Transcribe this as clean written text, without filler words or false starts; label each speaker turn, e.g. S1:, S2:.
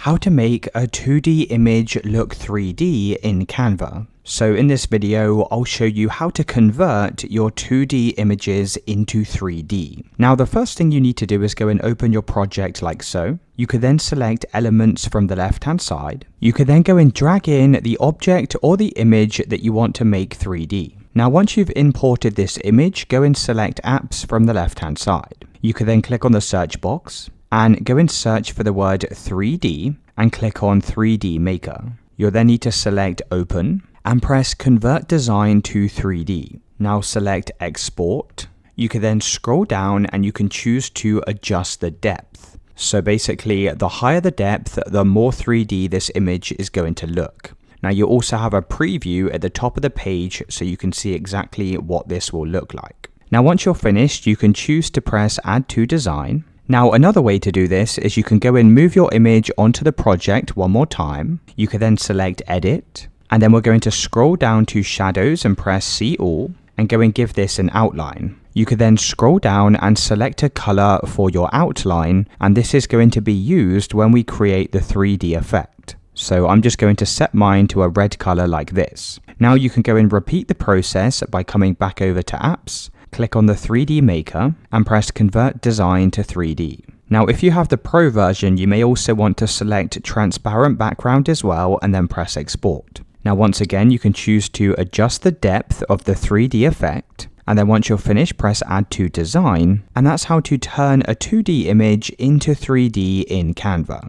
S1: How to make a 2D image look 3D in Canva. So in this video, I'll show you how to convert your 2D images into 3D. Now, the first thing you need to do is go and open your project like so. You could then select elements from the left-hand side. You could then go and drag in the object or the image that you want to make 3D. Now, once you've imported this image, go and select apps from the left-hand side. You could then click on the search box and go and search for the word 3D and click on 3D Maker. You'll then need to select Open and press Convert Design to 3D. Now select Export. You can then scroll down and you can choose to adjust the depth. So basically, the higher the depth, the more 3D this image is going to look. Now you also have a preview at the top of the page so you can see exactly what this will look like. Now once you're finished, you can choose to press Add to Design. Now, another way to do this is you can go and move your image onto the project one more time. You can then select Edit, and then we're going to scroll down to Shadows and press See All, and go and give this an outline. You could then scroll down and select a color for your outline, and this is going to be used when we create the 3D effect. So I'm just going to set mine to a red color like this. Now you can go and repeat the process by coming back over to Apps, click on the 3D Maker and press Convert Design to 3D. Now if you have the Pro version, you may also want to select Transparent Background as well and then press Export. Now once again, you can choose to adjust the depth of the 3D effect, and then once you're finished, press Add to Design, and that's how to turn a 2D image into 3D in Canva.